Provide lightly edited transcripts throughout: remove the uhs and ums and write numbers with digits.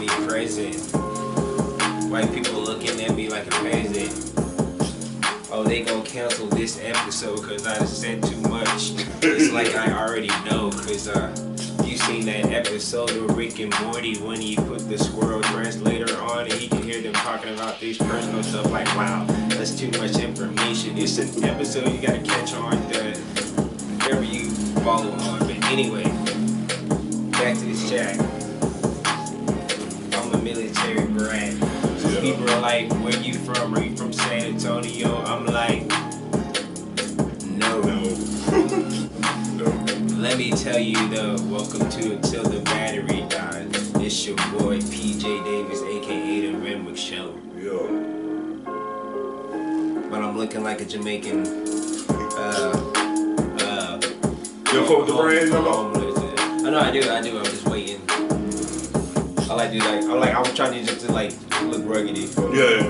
present. White people looking at me like a peasant. Oh, they gon' cancel this episode cause I said too much. It's like I already know cause you seen that episode of Rick and Morty when he put the squirrel translator on and he can hear them talking about these personal stuff like, wow, that's too much information. It's an episode you gotta catch on whenever you follow on. But anyway, back to this chat. I'm a military brat. So people are like, where you from? Are you from San Antonio? I'm like, no. Let me tell you though, welcome to Until the Battery Dies. It's your boy PJ Davis, aka the Renwick Show. Yo. But I'm looking like a Jamaican. You fuck with the brand, no? I know I do. I'm just waiting. I like to I'm trying to just like look ruggedy. Yeah.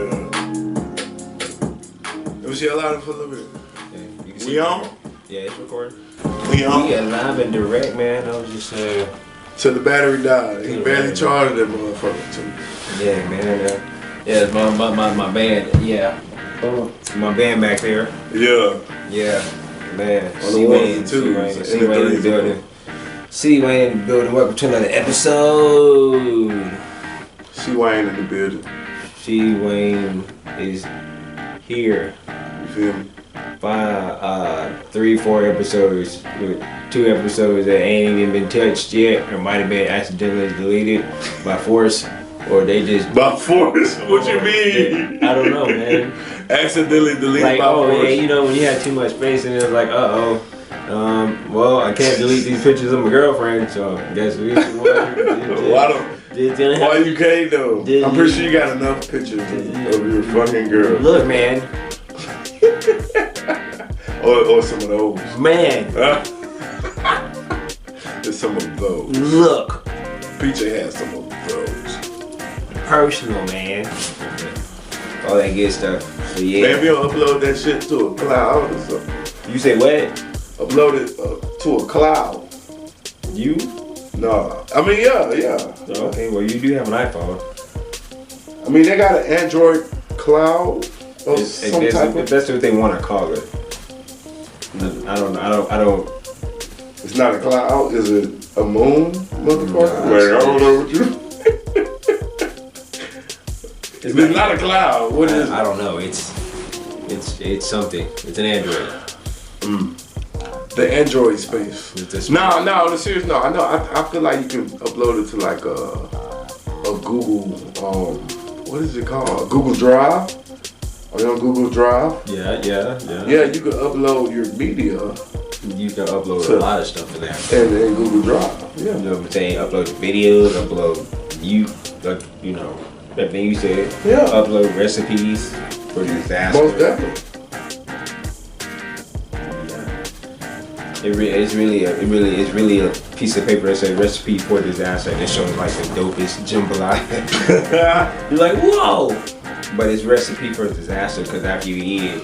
Let me see a lot of for a little bit. Yeah, you can see We on? Yeah, it's recording. We on? We are live and direct, man. I was just Till the battery died. He barely charged that motherfucker too. yeah, man. Yeah, it's my band. Yeah. My band back there. Yeah. Yeah. Man. On the ones and twos. C Wayne in the building. C Wayne in the building. Welcome to another episode. C Wayne in the building. C Wayne is here. You feel me? 3-4 episodes with 2 episodes that ain't even been touched yet, or might have been accidentally deleted by force, or they just By force? What you mean? I don't know, man. Accidentally deleted Like, by oh force. yeah, you know when you have too much space and it's like, well, I can't delete these pictures of my girlfriend, so I guess we Why you can't though? I'm pretty sure you got enough pictures of your fucking girl. Look, man. Or some of those. Man. There's some of those. Look. PJ has some of those. Personal, man. All that good stuff. So yeah. Maybe you'll upload that shit to a cloud or something. You say what? Upload it to a cloud. You? No. I mean, yeah. Okay, well you do have an iPhone. I mean, they got an Android cloud or some type of. That's what they want to call it. I don't. It's not a cloud. Is it a moon, motherfucker? Nah, Wait, I don't know what you. It's not a cloud. What is it? I don't know. It's something. It's an Android. The Android space. It's No, on the serious note, I know. I feel like you can upload it to like a Google. What is it called? Google Drive. Are you on Google Drive? Yeah. Yeah, you can upload your media. You can upload a lot of stuff in there. And in Google Drive. Yeah. You know what I'm saying? Upload videos. Upload everything you said. Yeah. Upload recipes for disaster. Most definitely. It's really a piece of paper that says recipe for disaster, and it shows like the dopest jambalaya. You're like, whoa! But it's recipe for disaster because after you eat it,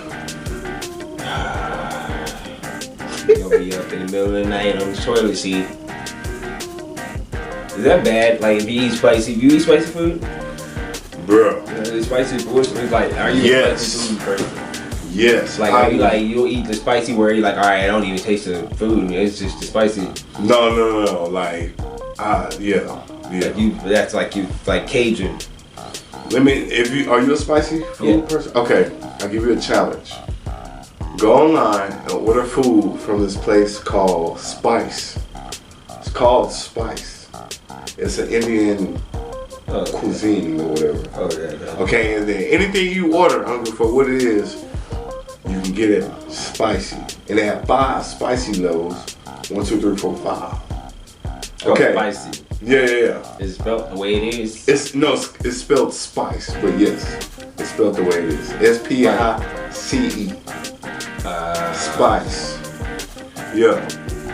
you're gonna be up in the middle of the night on the toilet seat. Is that bad? Like if you eat spicy food? Bro. Spicy food is like, are you a spicy food person? Yes. Like, you'll eat the spicy where you're like, all right, I don't even taste the food. It's just the spicy. No. Like, yeah. That's like Cajun. Are you a spicy food person? Okay, I'll give you a challenge. Go online and order food from this place called Spice. It's called Spice. It's an Indian cuisine or whatever. Oh, yeah. Okay, and then anything you order, I don't give a fuck what it is, you can get it spicy. And they have 5 spicy levels. 1, 2, 3, 4, 5. Okay. Spicy. Yeah. Is it spelled the way it is? It's spelled spice, but yes, it's spelled the way it is. SPICE. Spice. Yeah.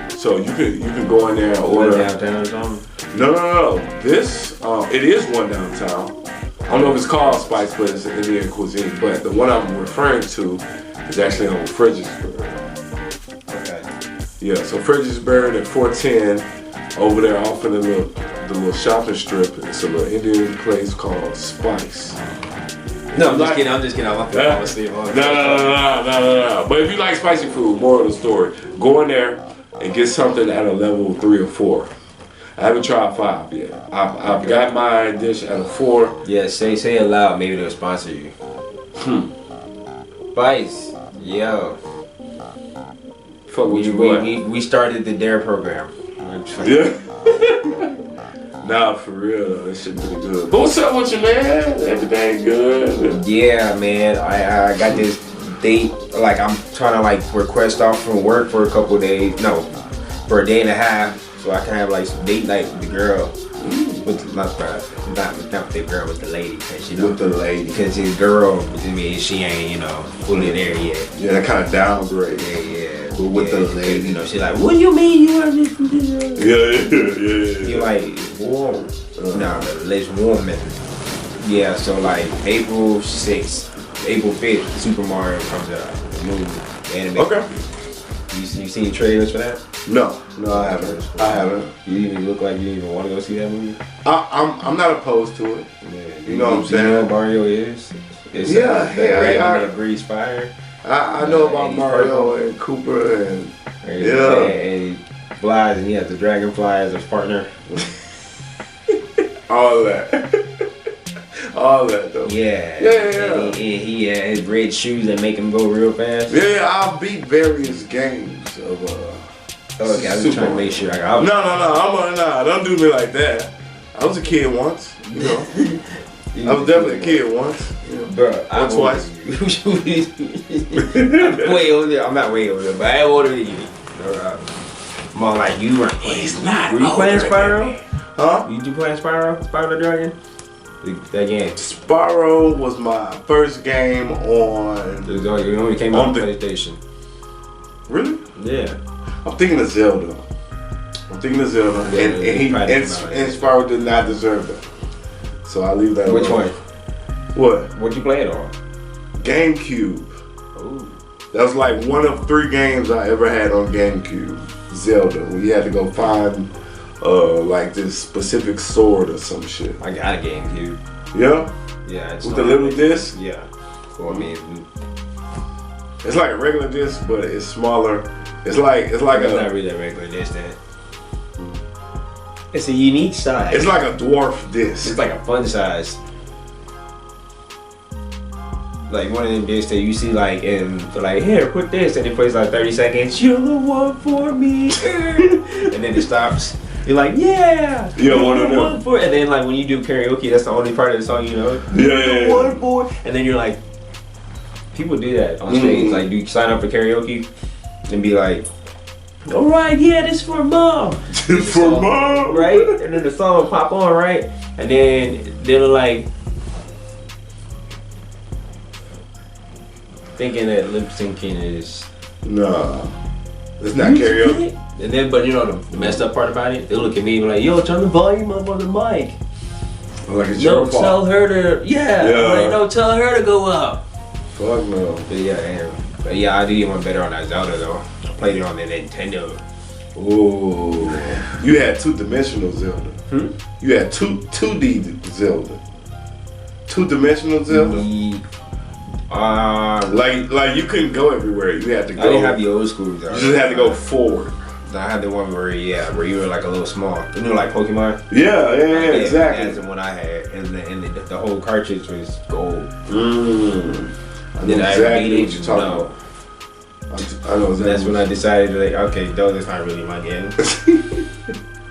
So you can go in there and order. Downtown or something? No. This it is one downtown. I don't know if it's called Spice, but it's an Indian cuisine. But the one I'm referring to is actually on Fredericksburg. Okay. Yeah. So Fredericksburg at 410 over there off in the little the little shopping strip. It's a little Indian place called Spice. No, I'm just kidding. I'm not falling asleep. No. But if you like spicy food, moral of the story, go in there and get something at a level 3 or 4. I haven't tried 5 yet. I've got my dish at a 4. Yeah, say it loud. Maybe they'll sponsor you. Spice, yo. Fuck with you, boy. We started the DARE program. Yeah. Nah, for real though, that shit pretty good. But what's up with you, man? Everything good? Yeah, man. I got this date. Like I'm trying to like request off from work for a couple of days. No, for a day and a half, so I can have like some date night with the girl. With not the girl, with the lady, cause, you know, with the lady, because his girl, I mean, she ain't, you know, fully there yet. Yeah, that kind of downgrade. Yeah. But with the lady, you know, she like, what do you mean you want this? Yeah. You like warm? Nah, less woman. Yeah, so like April 6th, April 5th, Super Mario comes out. The movie, the anime. Okay. You seen trailers for that? No, I haven't. You even look like you even want to go see that movie? I'm not opposed to it. Yeah, you know what I'm saying? You know what Mario is? It's that breeze fire. I know about Mario and Cooper and and he flies and he has the dragonfly as his partner. All that though. Yeah. And he had his red shoes that make him go real fast. Yeah, I beat various games of okay, I was just trying to make sure. No, don't do me like that. I was a kid once, you know. I was definitely a kid once. Bro, once, twice. I'm way older. I'm not way older, but I'm older than you. More like you were. He's not. Were you playing Spyro? Huh? You playing Spyro? Spyro the Dragon? That game. Spyro was my first game on. It only came out on PlayStation. Really? Yeah. I'm thinking of Zelda. And Spyro did not deserve that. So I leave that alone. Which one? What? What you play it on? GameCube. Ooh. That was like one of 3 games I ever had on GameCube. Zelda. We had to go find like this specific sword or some shit. I got a GameCube. Yeah? Yeah. With the little disc? Yeah. So I mean, it's like a regular disc, but it's smaller. It's not really a regular disc then. It's a unique size. It's like a dwarf disc. It's like a fun size. Like one of them discs that you see like in like, here, put this, and it plays like 30 seconds. You're the one for me. And then it stops. You're like, yeah. You're one of them. And then like when you do karaoke, that's the only part of the song you know. Yeah. One for. And then you're like, people do that on stage. Like, do you sign up for karaoke and be like, all right, yeah, this is for mom. For mom, right? And then the song will pop on, right? And then they're like thinking that lip syncing is it's not karaoke. And then, but you know the messed up part about it, they look at me and be like, yo, turn the volume up on the mic. Like it's your fault. Tell her to, tell her to go up. Fuck no. But yeah, I do get one better on that Zelda though. I played it on the Nintendo. Ooh. You had 2-dimensional Zelda. You had 2D Zelda. 2-dimensional Zelda? Like you couldn't go everywhere. You had to go. I didn't have the old school though. You just had to go forward. I had the one where you were like a little small. You know, like Pokemon? Yeah, exactly. That's the one I had. And the whole cartridge was gold. I know exactly what you're talking about. I know exactly. That's when I decided, like, okay, Zelda's not really my game.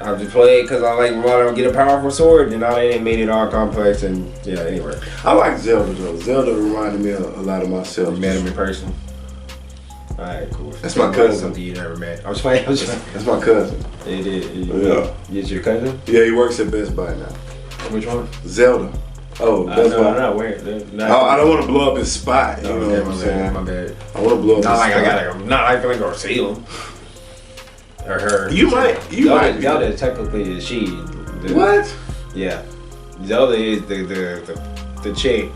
I just play it because I like want to get a powerful sword, and now they made it all complex. And yeah, anyway. I like Zelda though. Zelda reminded me a lot of myself. You met him in person? Alright, cool. That's my cousin. Something you never met. I was playing. That's my cousin. Yeah. It's your cousin? Yeah, he works at Best Buy now. Which one? Zelda. Oh, Best Buy. No, where? I don't want to blow up his spot. You know what I'm saying? My bad. I want to blow up his spot. Not like I'm gonna see him. Or her. You might. Zelda technically is she. What? Yeah. Zelda is the chick.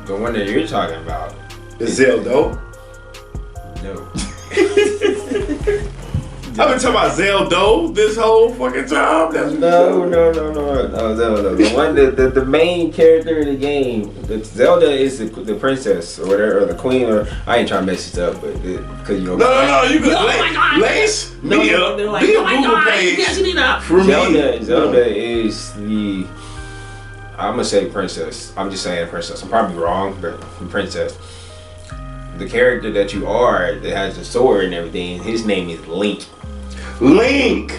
The one that you're talking about. Is Zelda? No. I've been talking about Zelda this whole fucking time. That's No. The one, the main character in the game, Zelda is the princess or whatever, or the queen. Or I ain't trying to mess it up, but because you know. No, you could. Oh my God. Lace. They're like, oh my God, yes, you need that. For me. Zelda is the. I'm gonna say princess. I'm just saying princess. I'm probably wrong, but princess. The character that you are that has the sword and everything, his name is Link. Link.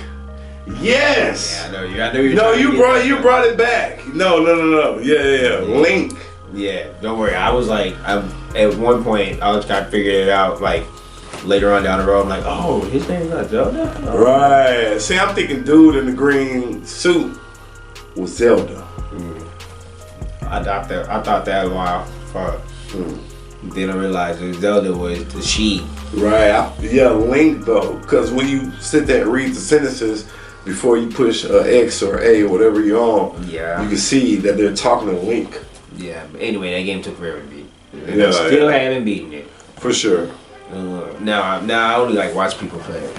Yes. Yeah, I know you. I know you. No, you brought it back. No. Yeah. Link. Yeah, don't worry. I was like, at one point, I was trying to figure it out. Like later on down the road, I'm like, oh, his name's not Zelda. Oh. Right. See, I'm thinking dude in the green suit was Zelda. I thought that a while. Then I realized that Zelda was the she. Right. Link though, because when you sit there and read the sentences before you push X or A or whatever you're on, you can see that they're talking to Link. Yeah. But anyway, that game took forever to beat. Still haven't beaten it. For sure. Now I only like watch people play it.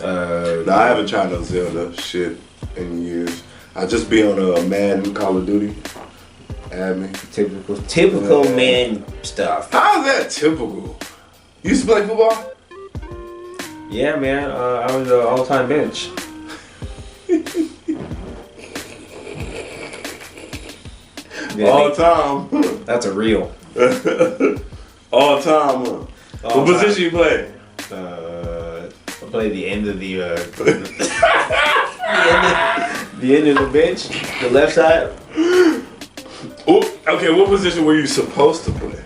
But, I haven't tried no Zelda shit in years. I just be on Madden, Call of Duty. Add me. Typical man stuff. How is that typical? You used to play football? Yeah, man. I was an all-time bench. All time. That's a real. All time. What position you play? I played the end of the the end of the bench, the left side. Oh, okay, what position were you supposed to play?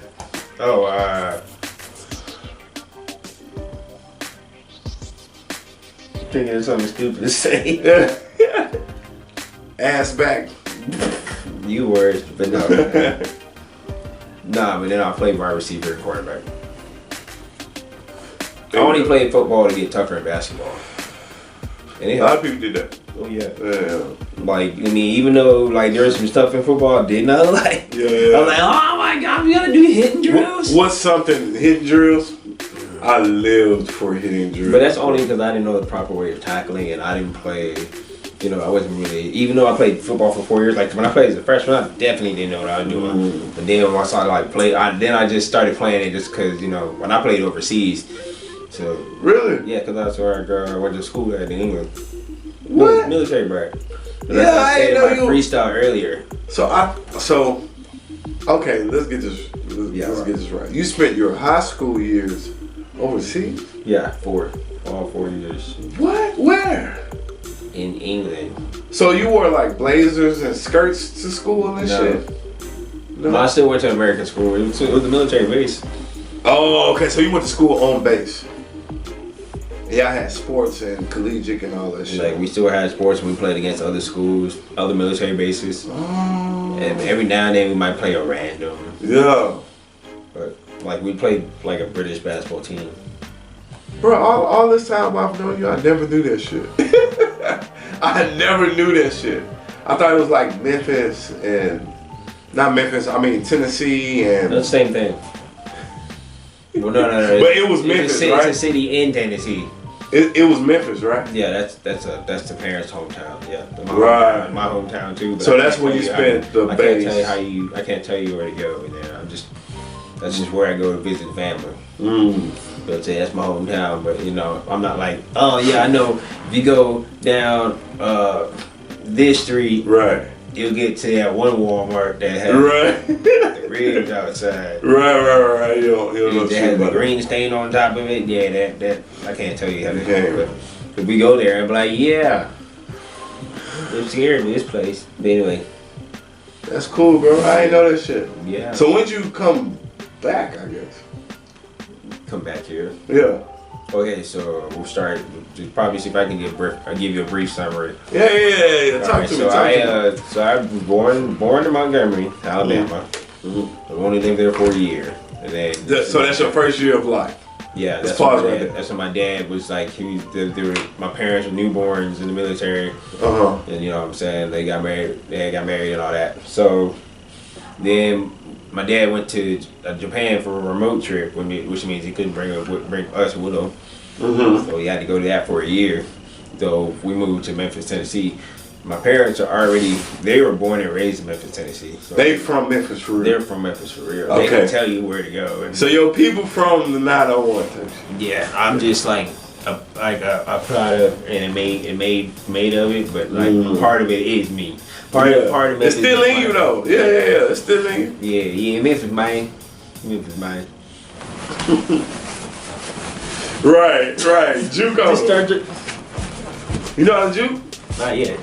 Thinking of something stupid to say. Ass back. You words, but no. Nah, but then I played wide receiver and quarterback. I only played football to get tougher in basketball. And a lot of people did that. Oh yeah. Like, I mean, even though like there's some stuff in football I did not like. Yeah. I'm like, oh my God, we gotta do hitting drills. What's something hitting drills? I lived for hitting drills. But that's only because I didn't know the proper way of tackling, and I didn't play. You know, I wasn't really. Even though I played football for 4 years, like when I played as a freshman, I definitely didn't know what I was doing. But then once I like played, then I just started playing it just because when I played overseas. So really? Yeah, because that's where I went to school at in England. What? Military brat. Yeah, I didn't know you freestyle earlier. So okay, let's get this. Let's get this right. You spent your high school years overseas? Yeah, all 4 years. What? Where? In England. So you wore like blazers and skirts to school and shit? No, I still went to American school. It was the military base. Oh, okay. So you went to school on base. Yeah, I had sports and collegiate and all that shit. Like we still had sports when we played against other schools, other military bases. Oh. And every now and then we might play a random. Yeah. But like we played like a British basketball team. Bro, all this time I've known you, I never knew that shit. I never knew that shit. I thought it was like Memphis and not Memphis. I mean Tennessee and the same thing. Well, no. But it was Memphis, right? It's a city in Tennessee. It was Memphis, right? Yeah, that's the parents' hometown. Yeah, my hometown too. So that's where you spent the base. I can't tell you where to go in there. That's just where I go to visit family. But say that's my hometown. But I'm not like, oh yeah, I know. If you go down this street, right, you'll get to that one Walmart that has the ribs outside. Right. You don't know that has the green stain on top of it. Yeah, that I can't tell you how to do it. But we go there and be like, yeah, I'm scared of this place. But anyway, that's cool, bro. I ain't know that shit. Yeah. So when'd you come back? I guess. Come back here. Yeah. Okay, so we'll start. Probably see if I can give you a brief summary. Yeah. Talk to me. So I was born in Montgomery, Alabama. I only lived there for a year, and then. So that's your first year of life. Yeah, that's when my dad was like. My parents were newborns in the military. And you know what I'm saying, they got married and all that. So then my dad went to Japan for a remote trip, which means he couldn't bring us with him. So we had to go to that for a year. So we moved to Memphis, Tennessee. My parents they were born and raised in Memphis, Tennessee. So they from Memphis for real? They're from Memphis for real. Okay. They can tell you where to go. And so your people from the 901 type shit. yeah, I'm just like a product and it made of it, but like part of it is me. Part of it. It's still in you though. Yeah. It's still in you. Yeah. Memphis, man. Right. Juco. Just start to, You know how to juke? not yet.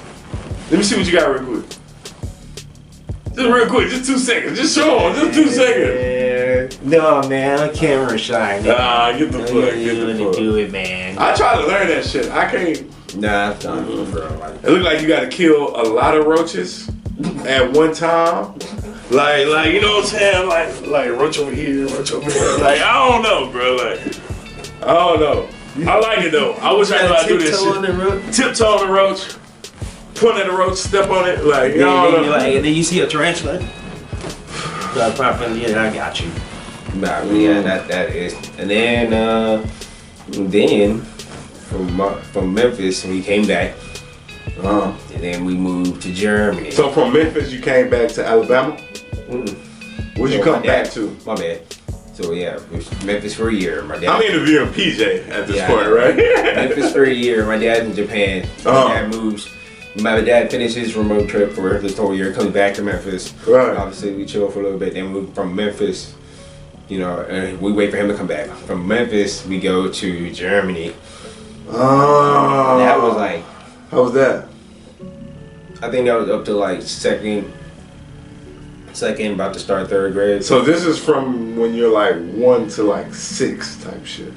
Let me see what you got real quick. Just real quick, just 2 seconds. Just show them, just 2 seconds. No, man, I'm camera shy. Nah, get the fuck, get the fuck. Do it, man. I try to learn that shit. I can't. Nah, I've done it for It look like you gotta kill a lot of roaches at one time. Like you know what I'm saying? Like roach over here, roach over here. Like I don't know, bro. Like I don't know. I like it though. I wish I knew how to do this shit. Tiptoe on the roach. Point at the roach, step on it, like, you know. And then you see a tarantula. So I got you. Nah, yeah, that is. And then from Memphis, we came back. And then we moved to Germany. So from Memphis, you came back to Alabama? Where'd you come back to? My bad. So yeah, it was Memphis for a year. My dad. I'm interviewing PJ at this point, right? Memphis for a year. My dad's in Japan. My dad moves. My dad finished his remote trip for this whole year, comes back to Memphis. Right. Obviously, we chill for a little bit. Then we from Memphis, we wait for him to come back. From Memphis, we go to Germany. Oh. That was like. How was that? I think that was up to like second, about to start 3rd grade. So this is from when you're like 1 to like 6 type shit.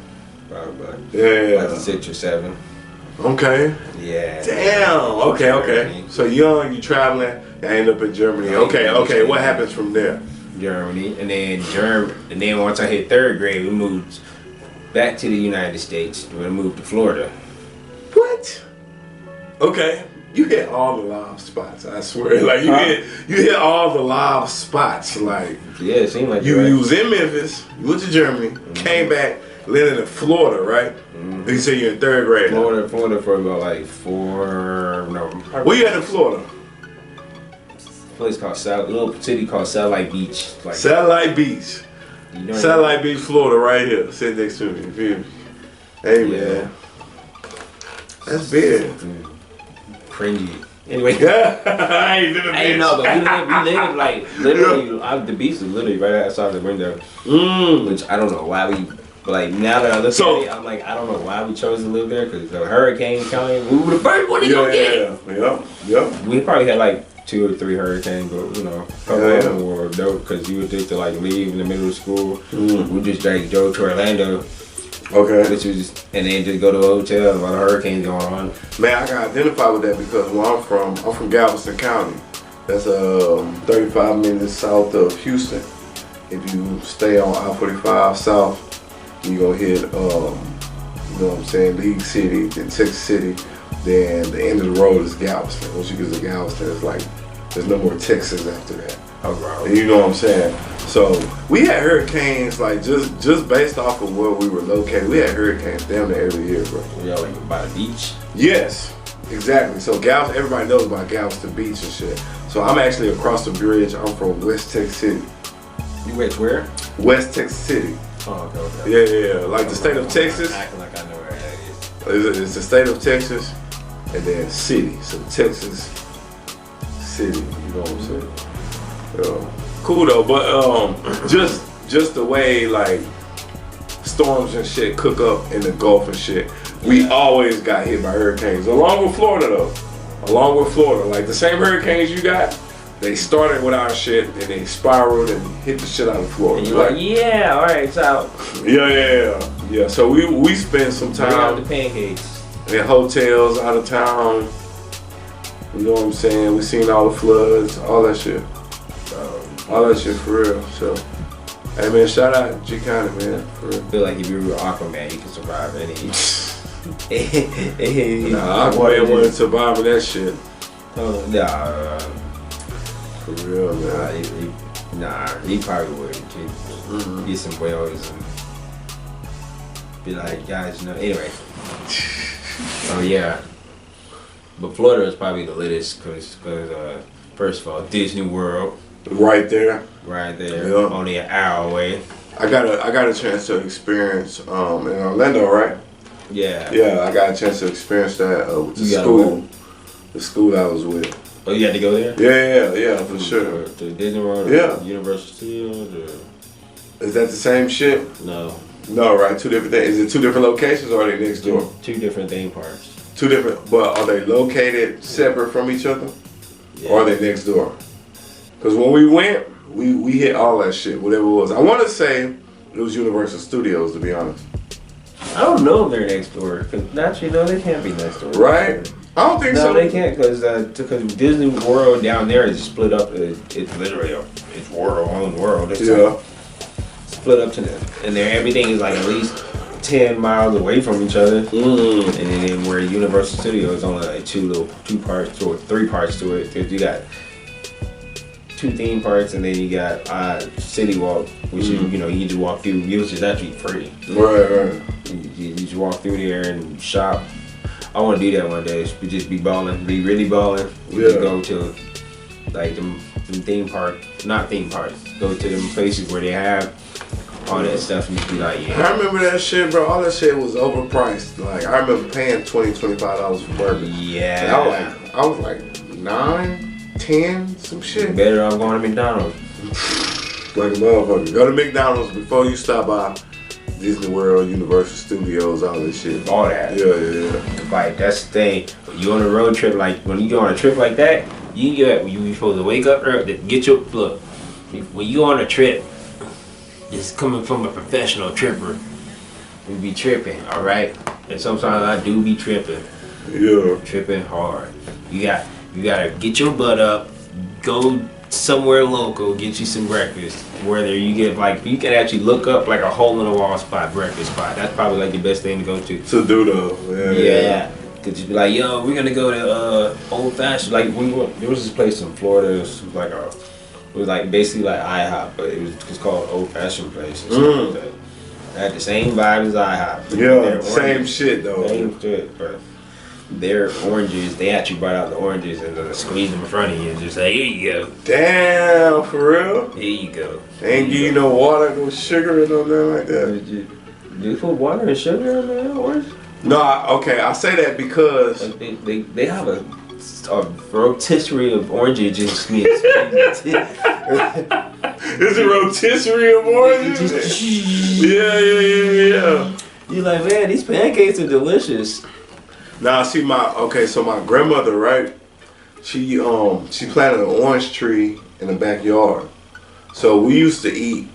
Probably. Yeah. Like 6 or 7. Okay. Yeah. Damn. Okay. So young, you traveling, you end up in Germany. Okay. What happens from there? Germany, and then once I hit 3rd grade, we moved back to the United States. We moved to Florida. What? Okay. You hit all the live spots, I swear. Like you hit all the live spots. Like yeah, it seemed like you was in Memphis, you went to Germany, came back, landed in Florida, right? You say you're in 3rd grade. Florida for about like 4. No. Where you at in Florida? Place called a little city called Satellite Beach. Like Satellite Beach. Satellite Beach, Florida, right here. Sit next to me. You feel me? Hey man, that's big. Cringy. Anyway. I ain't living I know, but we live like literally. The beach is literally right outside the window. Which I don't know why we. But like now that I look at it, I'm like, I don't know why we chose to live there because the hurricane coming, we were the first one to go get it. Yep. We probably had like 2 or 3 hurricanes, but a couple of them were dope because you would think to like leave in the middle of school. We just drove to Orlando. Okay. And then just go to a hotel while the hurricane's going on. Man, I can identify with that because where I'm from Galveston County. That's 35 minutes south of Houston. If you stay on I-45 south, you gonna hit, you know what I'm saying, League City, then Texas City, then the end of the road is Galveston. Once you get to Galveston, it's like, there's no more Texas after that. Oh, and you know what I'm saying? So, we had hurricanes, like, just based off of where we were located, we had hurricanes damn near every year, bro. Y'all like by the beach? Yes, exactly. So, Galveston, everybody knows about Galveston Beach and shit. So, I'm actually across the bridge. I'm from West Texas City. You went where? West Texas City. Oh, okay. Yeah. Like the state of Texas. Acting like I know where that is. It's the state of Texas, and then city. So Texas City. You know what I'm saying? Cool though, but just the way like storms and shit cook up in the Gulf and shit. We always got hit by hurricanes. Along with Florida though. Like the same hurricanes you got. They started with our shit and they spiraled and hit the shit out of Florida. And you're like, yeah, all right, so. Yeah. So we spent some time the pancakes in hotels out of town. You know what I'm saying? We seen all the floods, all that shit. All that shit for real. So, hey man, shout out G County, man. For real. I feel like if you were Aquaman, you could survive any. Nah, Aquaman wasn't surviving that shit. Nah. For real, man. He probably would. Get some whales Be like, guys, you know. Anyway. Oh yeah. But Florida is probably the latest because first of all, Disney World. Right there. Right there. Yeah. Only an hour away. I got a chance to experience in Orlando, right? Yeah. Yeah, I got a chance to experience that with the school. The school I was with. Oh, you had to go there? Yeah, for sure. To Disney World? Yeah. Universal Studios? Or? Is that the same shit? No. No, right? Two different things. Is it two different locations or are they next door? Two different theme parks. Two different, but are they located separate from each other? Yeah. Or are they next door? Because when we went, we hit all that shit, whatever it was. I want to say it was Universal Studios, to be honest. I don't know if they're next door. Because actually, no, they can't be next door. Right? I don't think so. No, they can't because Disney World down there is split up. It's literally it's own world. It's split up to them, and everything is like at least 10 miles away from each other. And then where Universal Studios is only like two parts or 3 parts to it. Because you got 2 theme parks, and then you got City Walk, which you just walk through, which is actually free. Right. You just walk through there and shop. I want to do that one day. We just be balling, be really balling. We just go to like them theme parks, not theme parks. Go to them places where they have all that stuff and just be like, yeah. I remember that shit, bro. All that shit was overpriced. Like I remember paying $20-$25 for burgers. Yeah. And I was like 9, 10, some shit. Better off going to McDonald's. Like a motherfucker. Go to McDonald's before you stop by Disney World, Universal Studios, all this shit. All that. Yeah. Like that's the thing. When you on a road trip, like when you go on a trip like that, you supposed to wake up early, get your look. When you on a trip, it's coming from a professional tripper. We be tripping, all right. And sometimes I do be tripping. Yeah. Tripping hard. You gotta get your butt up, go somewhere local, get you some breakfast. Whether you get you can actually look up like a hole in the wall breakfast spot. That's probably like the best thing to go to. To do though. Yeah. Cause you be like, yo, we're gonna go to Old Fashioned. Like there was this place in Florida. It was like basically like IHOP, but it was called Old Fashioned place. Or something like that. It had the same vibe as IHOP. Yeah, same shit though. Same shit, but their oranges, they actually brought out the oranges and squeeze them in front of you and just say, here you go. Damn, for real? Here you go. They ain't give you no water, no sugar, and no nothing like that. Do you put water and sugar in the orange? No, okay, I say that because they have a rotisserie of oranges just Is it rotisserie of oranges? Yeah. You're like, man, these pancakes are delicious. Now see so my grandmother, right? She planted an orange tree in the backyard. So we used to eat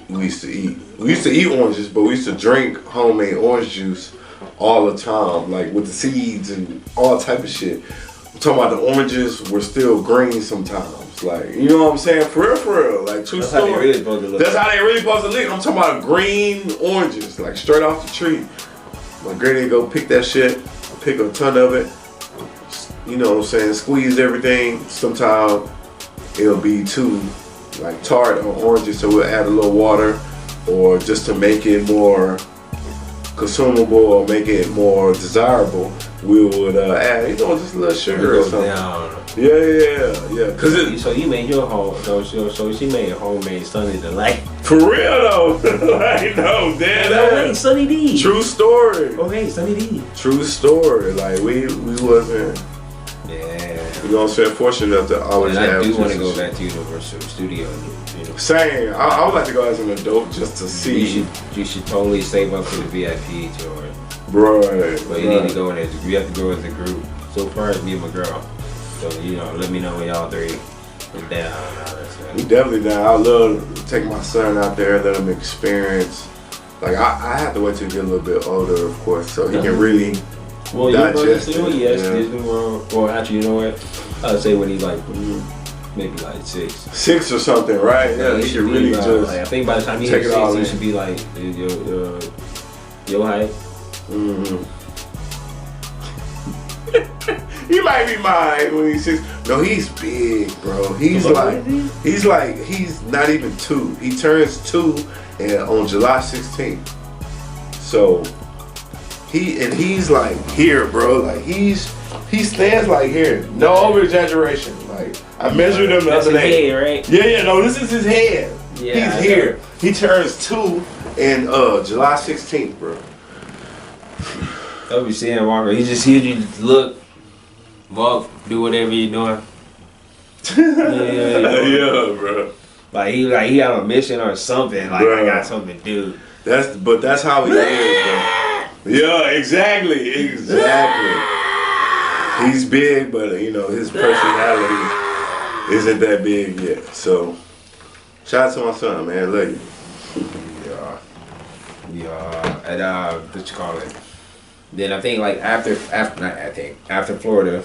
oranges, but we used to drink homemade orange juice all the time, like with the seeds and all type of shit. I'm talking about the oranges were still green sometimes. Like, you know what I'm saying? For real. Like true That's story. how they really supposed to look. That's how they really supposed to look. I'm talking about green oranges, like straight off the tree. My granny go pick that shit, pick a ton of it, you know what I'm saying, squeeze everything. Sometimes it'll be too like tart or oranges, so we'll add a little water, or just to make it more consumable or make it more desirable, we would add, just a little sugar or something. Yeah. So you made your home. So she made a homemade Sunny Delight. For real though, like no, damn. Sunny D. True story. Okay, Sunny D. True story. Like we wasn't. Yeah. You know what I'm saying? Fortunate enough to always have. I do want to go back to Universal Studios. Same. I would like to go as an adult just to see. You should totally save up for the VIP tour. Right. But you need to go in as you have to go as a group. So far as me and my girl. So let me know when y'all three is down. We definitely down. I love to take my son out there, let him experience. Like I have to wait till he get a little bit older, of course, so he can really digest it. Yes, Disney World. Well, actually, you know what? I'd say when he's like maybe like 6. 6 or something, right? Yeah, he should really just. I think by the time he hits 6, he should be like your height. He might be mine when he's 6. No, he's big, bro. He's not even 2. He turns 2 on July 16th. So he's like here, bro. Like he stands like here. No over exaggeration. Like I measured him the other day. Head, right? Yeah, no, this is his head. Yeah, he's here. He turns 2 in July 16th, bro. I'll be seeing Walker. He just look, walk, do whatever you're doing. Yeah, bro. Like he had a mission or something. Like Bro. I got something to do. That's how he is, bro. Yeah, exactly. He's big, but his personality isn't that big yet. So shout out to my son, man. Love you. Yeah. And what you call it? Then I think like after Florida,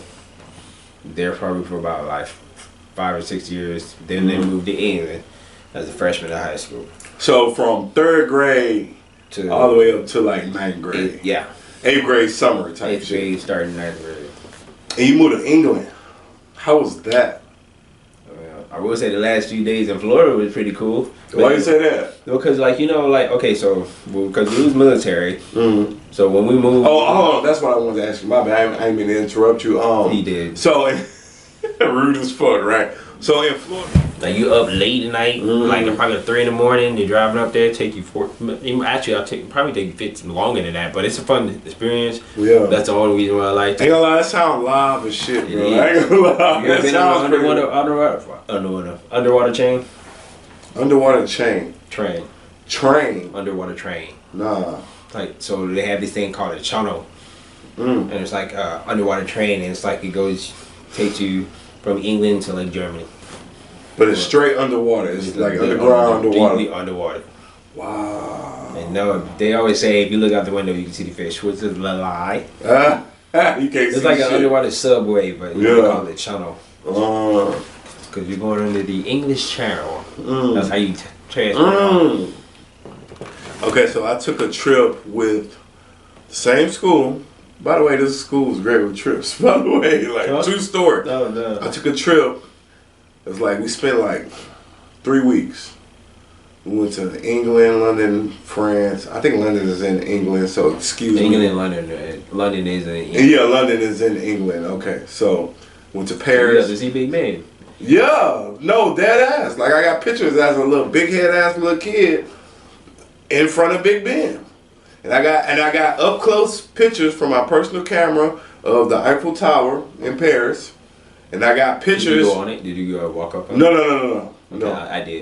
there probably for about like 5 or 6 years. Then they moved to England as a freshman in high school. So from 3rd grade To all the way up to like 9th grade. Yeah. 8th grade summer type 8th shit. grade starting 9th grade. And you moved to England. How was that? I will say the last few days in Florida was pretty cool. Why you say that? Because okay, so because we was military. Mm-hmm. So when we moved, Oh, hold on. That's what I wanted to ask you. My bad. I didn't mean to interrupt you. He did. So rude as fuck, right? So in Florida, like you up late at night, like probably 3 in the morning. You're driving up there, take you 4. Actually, probably take you 15 longer than that. But it's a fun experience. Yeah. That's the only reason why I like. Ain't gonna lie, that sound live as shit, bro. Yeah. I ain't gonna lie. You ever That been sounds on pretty- underwater chain? Underwater chain. Train. Underwater train. Nah. Like so, they have this thing called a channel, Mm. and it's like underwater train, and it's like takes you from England to like Germany. But it's straight underwater. It's like underground underwater. Deeply underwater. Wow. And no, they always say if you look out the window, you can see the fish. What's the lie? You can't see It's like shit. an underwater subway, but they call it channel. Because you're going under the English Channel. That's how you transfer. Okay, so I took a trip with the same school. By the way, this school was great with trips. By the way, like true story. No. I took a trip. It was like we spent like 3 weeks. We went to England, London, France. I think London is in England, so excuse me. England and London. London is in England. Yeah, London is in England. Okay, so went to You Paris. got to see Big Ben. Yeah, no, dead ass. Like I got pictures as a little big head ass little kid in front of Big Ben, and I got up close pictures from my personal camera of the Eiffel Tower in Paris, and I got pictures. Did you go on it? Did you go walk up on it? No. Okay,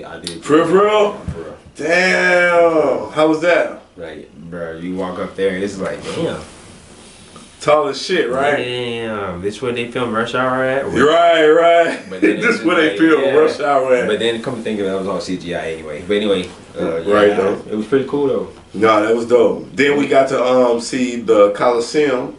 I did. For real? For real. Damn. How was that? Like, bro, you walk up there and it's like, damn. Tall as shit, right? Damn, this where they film Rush Hour at? Right. But then This it's where they like, film yeah. Rush Hour at. But then come to think of it, that was all CGI anyway. But anyway, Right, though. it was pretty cool though. No, that was dope. Then we got to see the Colosseum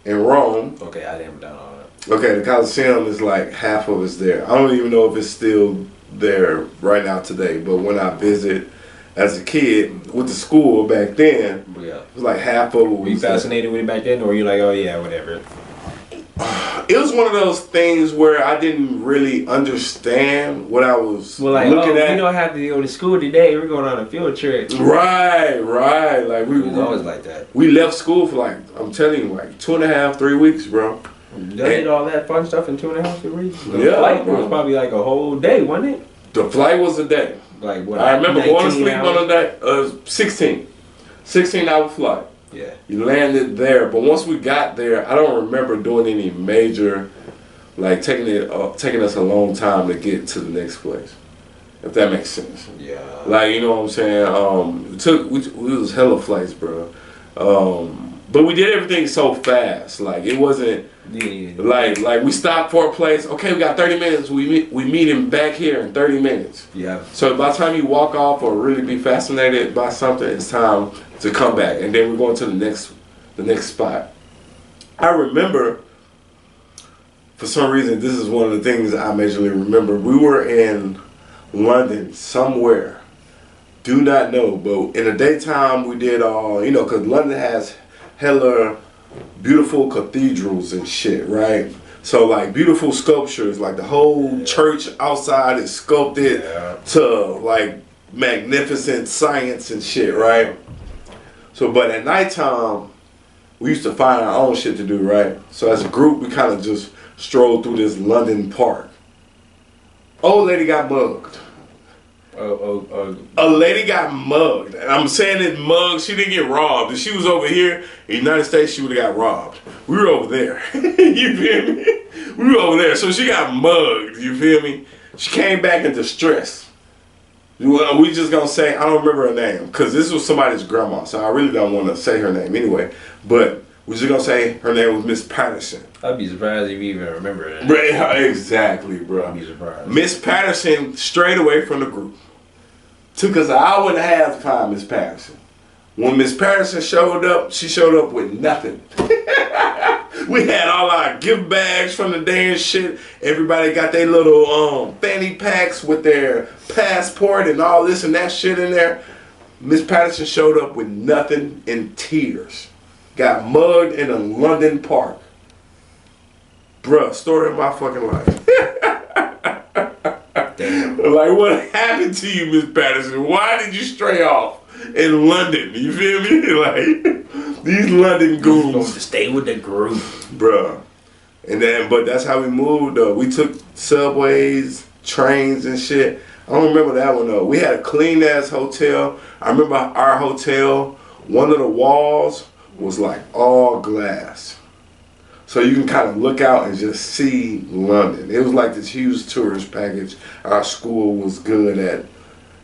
in Rome. Okay, I didn't done all that. Okay, the Colosseum is like half of it's there. I don't even know if it's still there right now today, but when I visit as a kid with the school back then, Yeah. it was like half of it Were you was there. fascinated with it back then, or were you like, oh yeah, whatever? It was one of those things where I didn't really understand what I was looking at. You don't have to go to school today. We're going on a field trip. Right. Like It was always like that. we left school for like, I'm telling you, like 2.5, 3 weeks, bro. You did all that fun stuff in 2.5 weeks. The Yeah, flight bro. was probably like a whole day, wasn't it? The flight was a day. Like what? I remember going to 19 sleep hours? on a day. 16-hour flight. Yeah. You landed there, but once we got there, I don't remember doing any major, like taking us a long time to get to the next place. If that makes sense. Yeah. Like, you know what I'm saying? We was hella flights, bro. But we did everything so fast. Like it wasn't like we stopped for a place. Okay, we got 30 minutes. We meet him back here in 30 minutes. Yeah. So by the time you walk off or really be fascinated by something, it's time to come back, and then we're going to the next spot. I remember, for some reason, this is one of the things I majorly remember. We were in London somewhere. Do not know, but in the daytime we did all, because London has hella beautiful cathedrals and shit, right? So like beautiful sculptures, like the whole church outside is sculpted to like magnificent science and shit, right? So, but at nighttime, we used to find our own shit to do, right? So as a group, we kind of just strolled through this London park. Old lady got mugged. A lady got mugged. And I'm saying it mugged. She didn't get robbed. If she was over here in the United States, she would have got robbed. We were over there. You feel me? We were over there. So she got mugged. You feel me? She came back in distress. We just gonna say, I don't remember her name, because this was somebody's grandma, so I really don't want to say her name anyway. But we're just gonna say her name was Miss Patterson. I'd be surprised if you even remember that. Right, exactly, bro. I'd be surprised. Miss Patterson strayed away from the group. Took us an hour and a half to find Miss Patterson. When Miss Patterson showed up, she showed up with nothing. We had all our gift bags from the day and shit. Everybody got their little fanny packs with their passport and all this and that shit in there. Miss Patterson showed up with nothing in tears. Got mugged in a London park. Bruh, story of my fucking life. Damn. Like, what happened to you, Miss Patterson? Why did you stray off in London? You feel me? Like, these London goons. Supposed to stay with the group. Bruh. And then, but that's how we moved, though. We took subways, trains, and shit. I don't remember that one, though. We had a clean-ass hotel. I remember our hotel, one of the walls was like all glass. So you can kind of look out and just see London. It was like this huge tourist package our school was good at,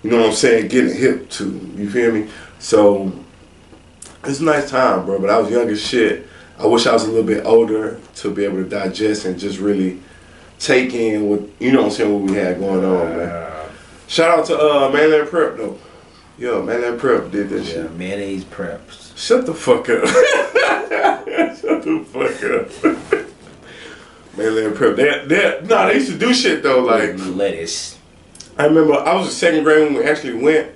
you know what I'm saying, getting hip to. You feel me? So it's a nice time, bro. But I was young as shit. I wish I was a little bit older to be able to digest and just really take in what, you know what I'm saying, what we had going on, man. Shout out to Mainland Prep, though. Yo, Mainland Prep did this shit. Yeah, mayonnaise preps. Shut the fuck up. Shut the fuck up. Mainland Prep. They used to do shit though, like lettuce. I remember I was in second grade when we actually went.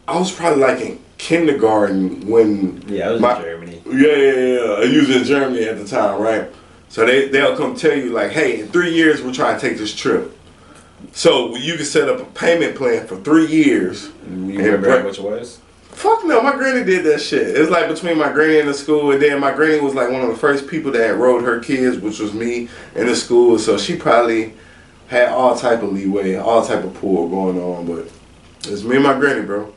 I was probably like in kindergarten when I was in Germany. Yeah. You was in Germany at the time, right? So they'll come tell you like, hey, in 3 years we're trying to take this trip. So you can set up a payment plan for 3 years. You remember how much it was? Fuck no, my granny did that shit. It was like between my granny and the school, and then my granny was like one of the first people that enrolled her kids, which was me, in the school. So she probably had all type of leeway, all type of pull going on. But it's me and my granny, bro.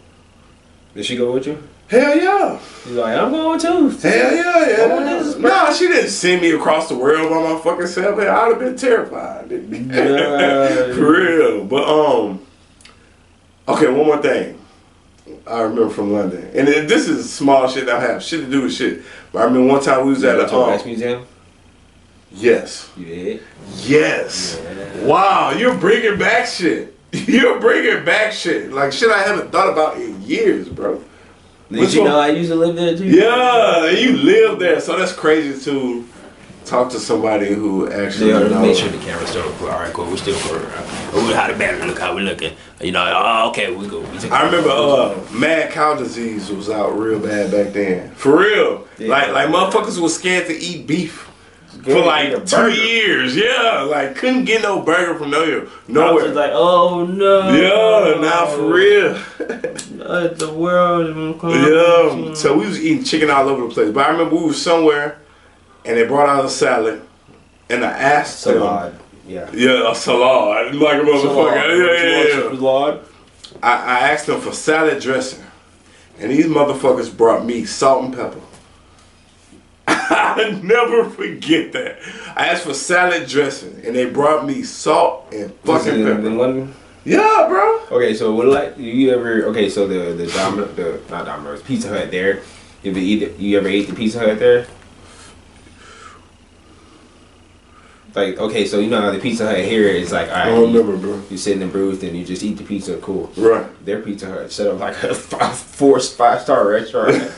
Did she go with you? Hell yeah. She's like, I'm going too. Hell yeah. No, she didn't send me across the world by my fucking self. I'd have been terrified. For real. But okay, one more thing. I remember from London, and this is small shit that have shit to do with shit. But I remember one time we was at a wax museum. Yes. You did? Yes. Yeah. Wow, you're bringing back shit. You're bringing back shit, like shit I haven't thought about in years, bro. Did you know I used to live there too? Yeah, you live there, so that's crazy to talk to somebody who actually knows. Make sure the camera's still recording. All right, cool. We're still recording. How the battery look? How we looking? You know, oh, okay, we go. I remember mad cow disease was out real bad back then. For real. Yeah. Like motherfuckers was scared to eat beef for like 2 years. Yeah, like couldn't get no burger from nowhere. I was just like, oh no. Yeah, now for real. The world is yeah. So we was eating chicken all over the place. But I remember we was somewhere and they brought out a salad and I asked them. Yeah. Yeah, a salad. Like a motherfucker. Yeah. I asked them for salad dressing. And these motherfuckers brought me salt and pepper. I never forget that. I asked for salad dressing and they brought me salt and fucking pepper. In London? Yeah, bro. Okay, so what like you ever so not Domino's, Pizza Hut there. You ever ate the Pizza Hut there? Like, okay, so you know how the Pizza Hut here is like, all right, I don't remember, bro. You sit in the booth and you just eat the pizza, cool. Right. Their Pizza Hut set up like a 5-star restaurant.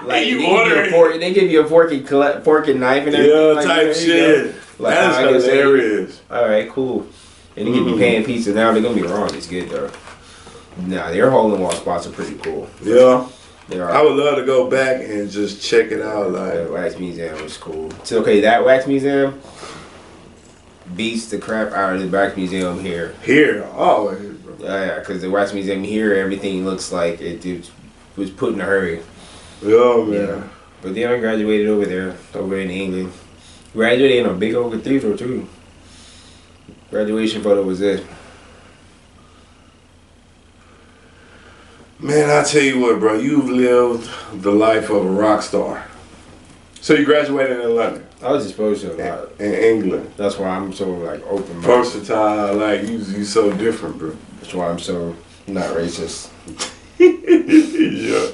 Like you order they give you a fork and knife and everything. Yeah, like type shit. Like, that is hilarious. Alright, cool. And you can be paying pizza now. They're gonna be wrong. It's good though. Nah, their hole in wall spots are pretty cool. Yeah. They are. I would love to go back and just check it out. Like the wax museum was cool. So okay, that wax museum beats the crap out of the wax museum here. Here, always, bro. Yeah, because the wax museum here, everything looks like it's was put in a hurry. Oh man. Yeah. But then I graduated over in England. Graduated in a big old cathedral too. Graduation photo was this. Man, I tell you what, bro, you've lived the life of a rock star. So you graduated in London. I was exposed to a lot. In England. That's why I'm so like open. Versatile, like you so different, bro. That's why I'm so not racist. Yeah.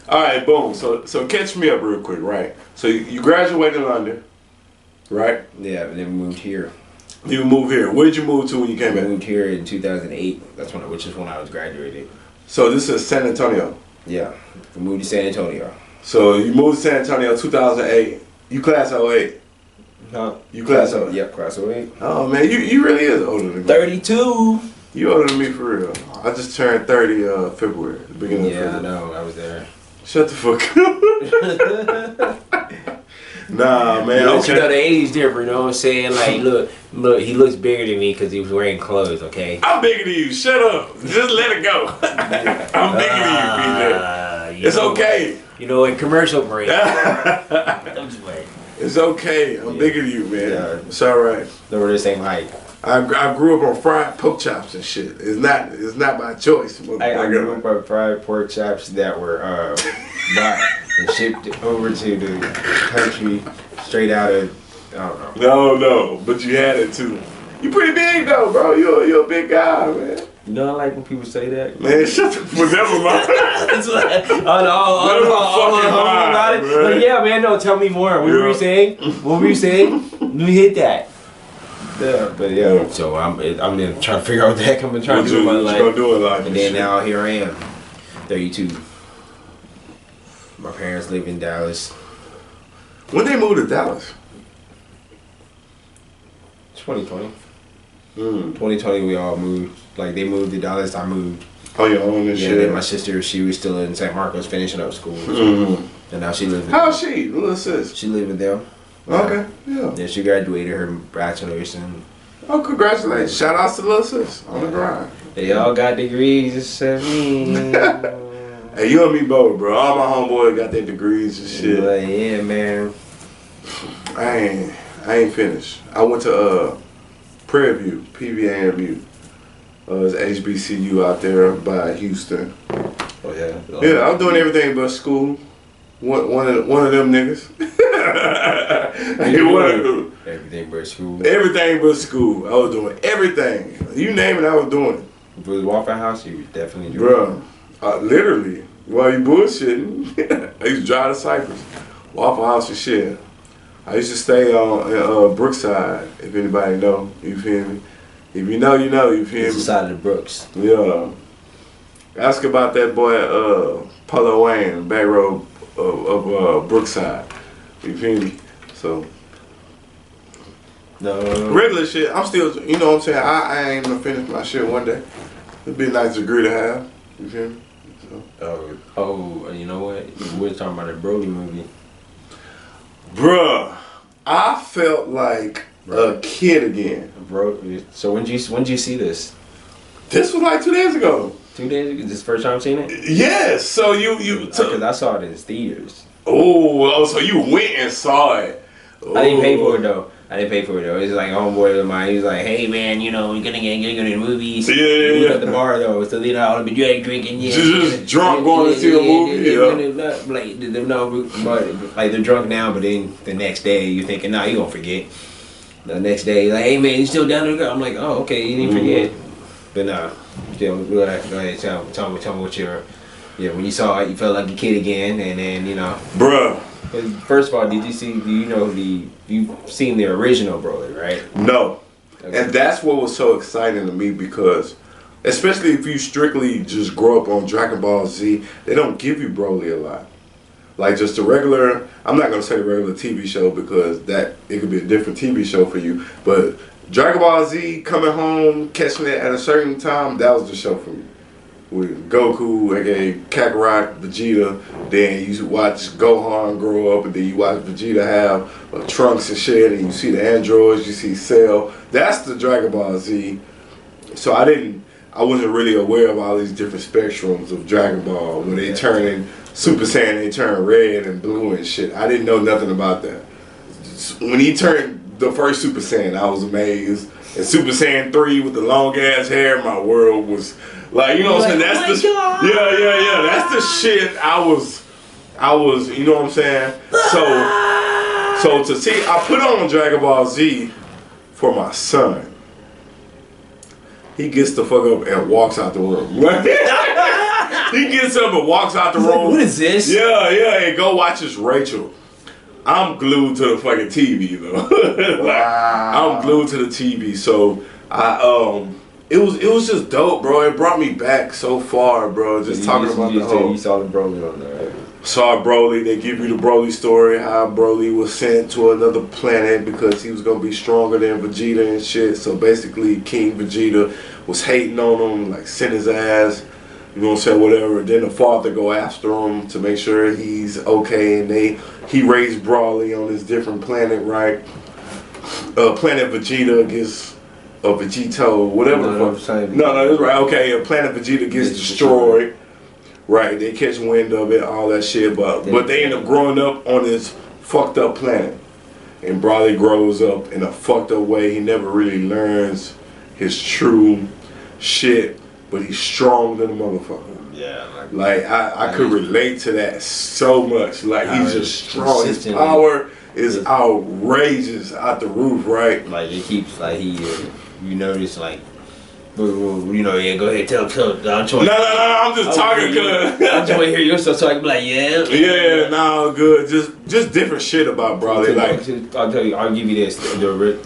All right, boom. So catch me up real quick, right? So you graduated in London, right? Yeah, but then we moved here. You moved here. Where did you move to when you came I back? moved here in 2008. Which is when I was graduated. So this is San Antonio. Yeah, we moved to San Antonio. So you moved to San Antonio 2008. You class 08. Huh? You class 08. Yep, class 08. Oh man, you really is older than me. 32. You older than me for real. I just turned 30 February, the beginning of Yeah, February. I know. I was there. Shut the fuck up. Nah, man. But Okay. you know the age different, you know what I'm saying? Like, look, he looks bigger than me because he was wearing clothes, okay? I'm bigger than you. Shut up. Just let it go. I'm bigger than you, BJ. It's okay. You know, in commercial break. I'm just waiting. It's okay. I'm bigger than you, man. Yeah. It's all right. They were the same height. I grew up on fried pork chops and shit. It's not by choice. I grew up on fried pork chops that were bought and shipped over to the country straight out of, I don't know. No, but you had it too. You pretty big though, bro. You're a big guy, man. You know, I like when people say that. Man, shut the fuck never mind. It's like, all about it. Man. But yeah, man, no, tell me more. What were you saying? What were you saying? Let me hit that. Yeah, but yeah. So I'm trying to figure out what the heck I'm trying to do with my What you life. gonna do in life? And then now here I am, 32. My parents live in Dallas. When they moved to Dallas? 2020. Mm. 2020 we all moved. Like they moved to Dallas, I moved. Oh, your own and Yeah, shit. then my sister, she was still in St. Marcos finishing up school. Mm-hmm. And now she lives with How's she? Little sis. She live with them. Okay, yeah. Yeah, she graduated her bachelor's and Oh, congratulations. Shout outs to little sis on the grind. they all got degrees except me. Hey, you and me both, bro. All my homeboys got their degrees and shit. But yeah, man. I ain't finished. I went to Prairie View, PVA View. It's HBCU out there by Houston. Oh yeah. Yeah, I'm doing everything but school. One of them niggas. Everything but school. Everything but school. I was doing everything. You name it, I was doing it. If it was Waffle House, you was definitely doing Bruh, literally, while you bullshitting, I used to drive to Cypress, Waffle House and shit. I used to stay on Brookside, if anybody know, you feel me? If you know, you know, you feel It's the me? side of the Brooks. Yeah. Ask about that boy, Polo Wayne, back row of Brookside, you feel me? So, No. regular shit, I'm still, you know what I'm saying? I ain't gonna finish my shit one day. It'd be a nice degree to have, you feel me? So. Oh, you know what? We were talking about that Brody movie. Bruh, I felt like a kid again. Bro, so when did you see this? This was like 2 days ago. 2 days ago? This is the first time seeing it? Yes, so you Because I saw it in theaters. so you went and saw it. I didn't pay for it though. It's like a homeboy of mine. He was like, "Hey man, you know, you're gonna go to the movies. Yeah. We're at the bar though, so they all be drinking. Yeah, Just drunk going to see a movie. Like they're drunk now, but then the next day you're thinking, nah, you gonna forget. The next day, like, hey man, you still down there? I'm like, oh okay, you didn't forget. But nah, still, go ahead, tell me what your, when you saw it, you felt like a kid again, and then Bruh. First of all, you've seen the original Broly, right? No. Okay. And that's what was so exciting to me because, especially if you strictly just grow up on Dragon Ball Z, they don't give you Broly a lot. Like just the regular, I'm not going to say the regular TV show because it could be a different TV show for you, but Dragon Ball Z, coming home, catching it at a certain time, that was the show for me. With Goku, aka Kakarot, Vegeta, then you watch Gohan grow up, and then you watch Vegeta have Trunks and shit, and you see the androids, you see Cell. That's the Dragon Ball Z. So I I wasn't really aware of all these different spectrums of Dragon Ball. When they turn Super Saiyan, they turn red and blue and shit. I didn't know nothing about that. When he turned the first Super Saiyan, I was amazed. And Super Saiyan 3 with the long ass hair, my world was like, you know what I'm saying? That's the yeah. That's the shit I was, you know what I'm saying? So to see, I put on Dragon Ball Z for my son. He gets the fuck up and walks out the room. He gets up and walks out the room. Like, what is this? Yeah, and go watch his Rachel. I'm glued to the fucking TV though. I'm glued to the TV. So it was just dope, bro. It brought me back so far, bro. Just talking about the whole. You saw the Broly on there. Right? Saw Broly. They give you the Broly story. How Broly was sent to another planet because he was gonna be stronger than Vegeta and shit. So basically, King Vegeta was hating on him, like sent his ass. You know what I'm saying? Whatever. Then the father go after him to make sure he's okay, and he raised Broly on this different planet, right? Planet Vegeta gets Vegito, whatever. No, that's right. Okay, Planet Vegeta gets destroyed. Right, they catch wind of it, all that shit, but they end up growing up on this fucked up planet. And Broly grows up in a fucked up way. He never really learns his true shit, but he's strong than a motherfucker. Yeah, like I could relate to that so much. Like he's just strong. His power is outrageous out the roof, right? Like it keeps like he, you notice like. You know, yeah, go ahead, tell. No, I'm just talking cause I just want to hear your stuff so I can be like, yeah. Yeah, no, good. Just different shit about Broly. Like I'll tell you, I'll give you this: the OG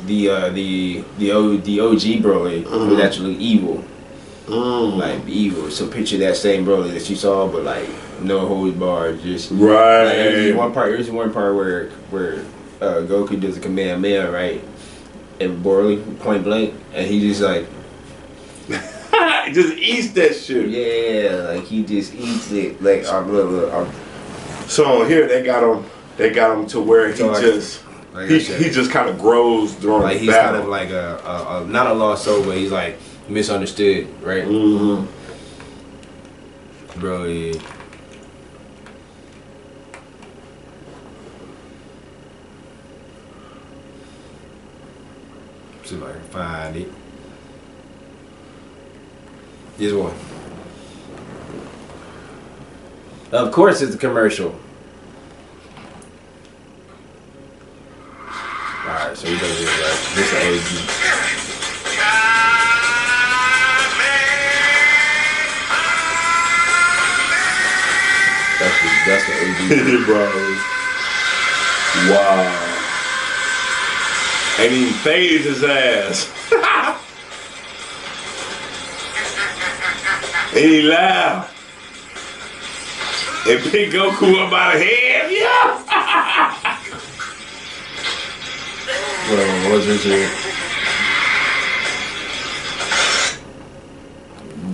Broly was actually evil, like evil. So picture that same Broly that you saw, but like no holds barred, just right. Like, there's one part where Goku does a Kamehameha, right, and Broly point blank, and he just like. He just eats that shit. Yeah, like he just eats it. Like So here they got him to where he just kind of grows during like the he's battle. kind of like a not a lost soul, but he's like misunderstood, right? Mm-hmm. Bro, yeah. See if I can find it. This one. Of course it's a commercial. Alright, so he does this right. This is OG. That's the OG. Bro. Wow. And he fades his ass. And he laughed. And pick Goku up by the head. Yeah. What was it?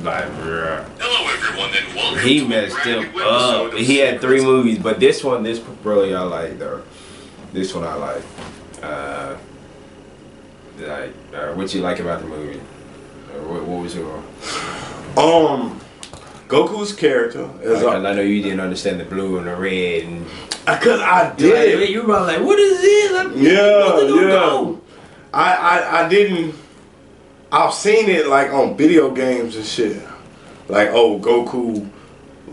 Like, Hello everyone and welcome he to messed a brand him new episode up. of He had Secrets 3 of- movies, but this really I like though. This one I like. What you like about the movie? What was your? Goku's character is I know you didn't understand the blue and the red, and because I did. like, you were like, "What is this?" Like, Yeah. I didn't. I've seen it like on video games and shit. Like, oh, Goku,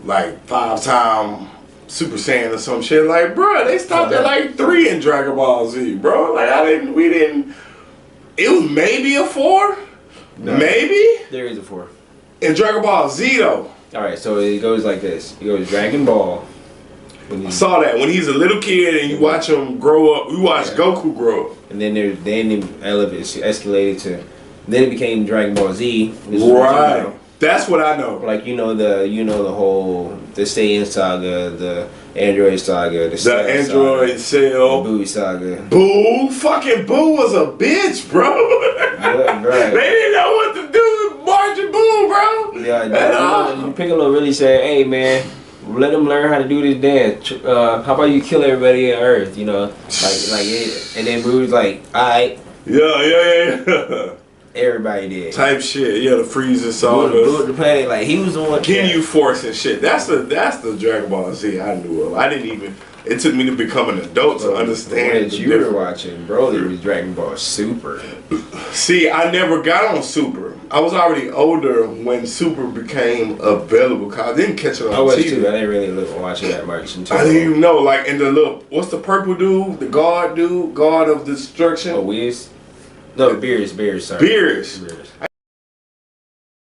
like 5-time Super Saiyan or some shit. Like, bro, they stopped at like 3 in Dragon Ball Z, bro. Like, we didn't. It was maybe a 4, No. maybe There is a 4. in Dragon Ball Z though. All right, so it goes like this. It goes Dragon Ball. I saw that when he's a little kid and you watch him grow up. You watch Goku grow up. And then it escalated to, then it became Dragon Ball Z. Right. That's what I know. Like the whole the Saiyan saga, the Android saga, the Cell Android saga, Cell, the Boo saga. Boo, fucking Boo was a bitch, bro. Right. They didn't know what to do with Margin Boo, bro. Yeah, Piccolo really said, "Hey man, let them learn how to do this dance. How about you kill everybody on Earth? You know, like it." And then Boo was like, "Alright." Yeah. Everybody did. Type shit. Yeah, the Freezer Blew saga. the planet. Like he was the one. Ginyu Force and shit. That's the Dragon Ball Z I knew of. I didn't even. It took me to become an adult to understand. What you were watching, Broly was Dragon Ball Super. See, I never got on Super. I was already older when Super became available. Cause I didn't catch it on I was TV. too. I didn't really watch it that much until. I didn't even know. Like, and the little, what's the purple dude? The guard dude? Guard of Destruction? Oh, Wiz? No, Beerus, sorry. Beerus.